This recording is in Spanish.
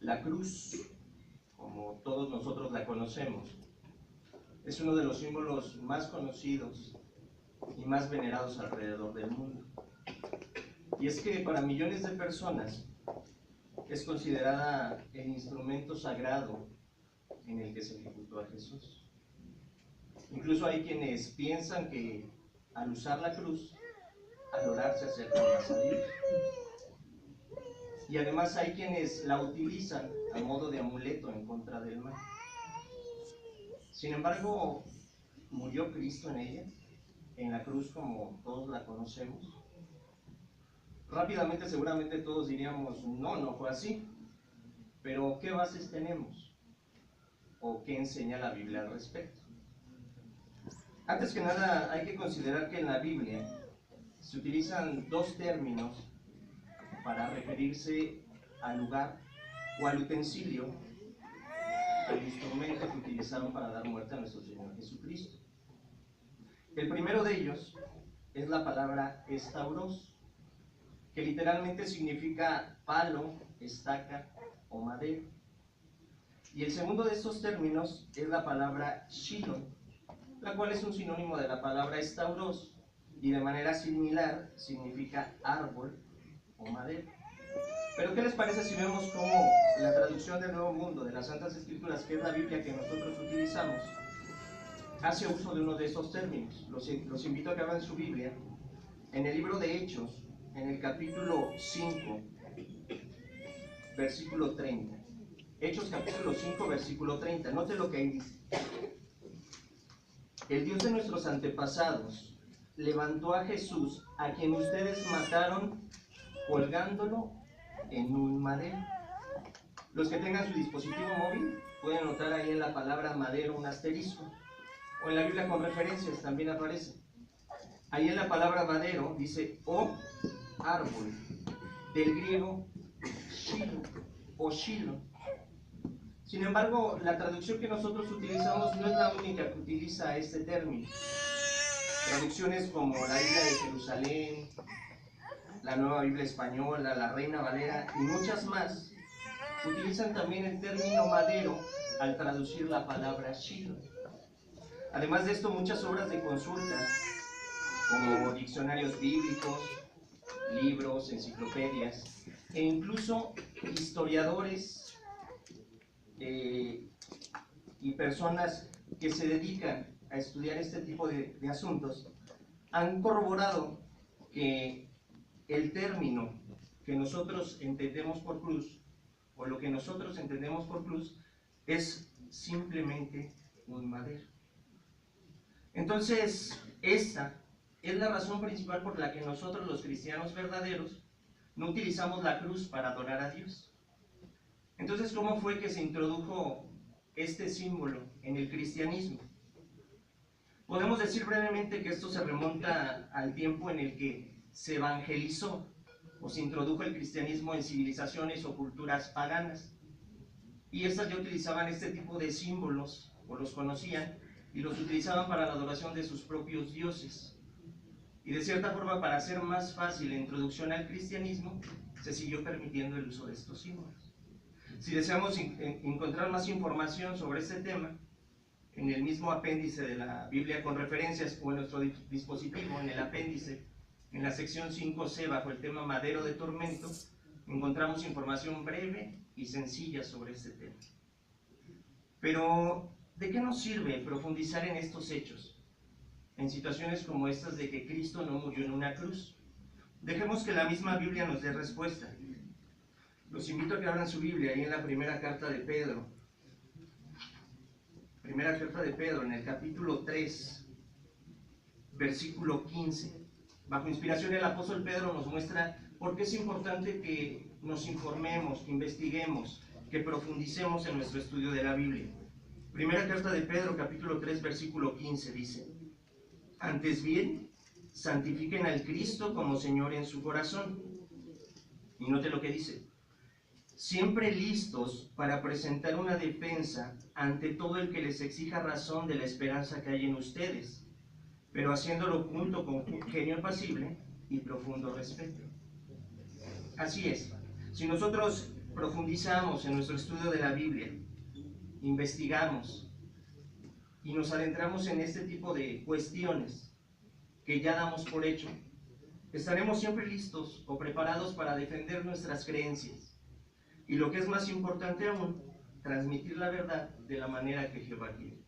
La cruz, como todos nosotros la conocemos, es uno de los símbolos más conocidos y más venerados alrededor del mundo. Y es que para millones de personas es considerada el instrumento sagrado en el que se ejecutó a Jesús. Incluso hay quienes piensan que al usar la cruz, al orar se acercan más a Dios. Y además hay quienes la utilizan a modo de amuleto en contra del mal. Sin embargo, ¿murió Cristo en ella? En la cruz como todos la conocemos. Rápidamente seguramente todos diríamos, no fue así. Pero ¿qué bases tenemos? ¿O qué enseña la Biblia al respecto? Antes que nada hay que considerar que en la Biblia se utilizan dos términos para referirse al lugar o al utensilio, al instrumento que utilizaron para dar muerte a nuestro Señor Jesucristo. El primero de ellos es la palabra estauros, que literalmente significa palo, estaca o madera. Y el segundo de estos términos es la palabra shilo, la cual es un sinónimo de la palabra estauros y de manera similar significa árbol o madera. Pero ¿qué les parece si vemos cómo la traducción del Nuevo Mundo de las Santas Escrituras, que es la Biblia que nosotros utilizamos, hace uso de uno de esos términos? Los invito a que abran su Biblia en el libro de Hechos, en el capítulo 5, versículo 30. Hechos capítulo 5, versículo 30. Note lo que ahí dice. El Dios de nuestros antepasados levantó a Jesús, a quien ustedes mataron colgándolo en un madero. Los que tengan su dispositivo móvil pueden notar ahí en la palabra madero un asterisco, o en la Biblia con referencias también aparece. Ahí en la palabra madero dice o árbol, del griego shilo o shilo. Sin embargo, la traducción que nosotros utilizamos no es la única que utiliza este término. Traducciones como la Biblia de Jerusalén, la Nueva Biblia Española, la Reina Valera y muchas más utilizan también el término madero al traducir la palabra shilo. Además de esto, muchas obras de consulta, como diccionarios bíblicos, libros, enciclopedias, e incluso historiadores y personas que se dedican a estudiar este tipo de asuntos, han corroborado que el término que nosotros entendemos por cruz, o lo que nosotros entendemos por cruz, es simplemente un madero. Entonces, esta es la razón principal por la que nosotros los cristianos verdaderos no utilizamos la cruz para adorar a Dios. Entonces, ¿cómo fue que se introdujo este símbolo en el cristianismo? Podemos decir brevemente que esto se remonta al tiempo en el que se evangelizó o se introdujo el cristianismo en civilizaciones o culturas paganas. Y estas ya utilizaban este tipo de símbolos, o los conocían, y los utilizaban para la adoración de sus propios dioses. Y de cierta forma, para hacer más fácil la introducción al cristianismo, se siguió permitiendo el uso de estos símbolos. Si deseamos encontrar más información sobre este tema, en el mismo apéndice de la Biblia con referencias o en nuestro dispositivo, en el apéndice, en la sección 5C, bajo el tema madero de tormento, encontramos información breve y sencilla sobre este tema. Pero, ¿de qué nos sirve profundizar en estos hechos? En situaciones como estas de que Cristo no murió en una cruz. Dejemos que la misma Biblia nos dé respuesta. Los invito a que abran su Biblia ahí en la primera carta de Pedro. Primera carta de Pedro, en el capítulo 3, versículo 15. Bajo inspiración, el apóstol Pedro nos muestra por qué es importante que nos informemos, que investiguemos, que profundicemos en nuestro estudio de la Biblia. Primera carta de Pedro, capítulo 3, versículo 15, dice: Antes bien, santifiquen al Cristo como Señor en su corazón. Y note lo que dice: siempre listos para presentar una defensa ante todo el que les exija razón de la esperanza que hay en ustedes, pero haciéndolo junto con genio apacible y profundo respeto. Así es, si nosotros profundizamos en nuestro estudio de la Biblia, investigamos y nos adentramos en este tipo de cuestiones que ya damos por hecho, estaremos siempre listos o preparados para defender nuestras creencias y, lo que es más importante aún, transmitir la verdad de la manera que Jehová quiere.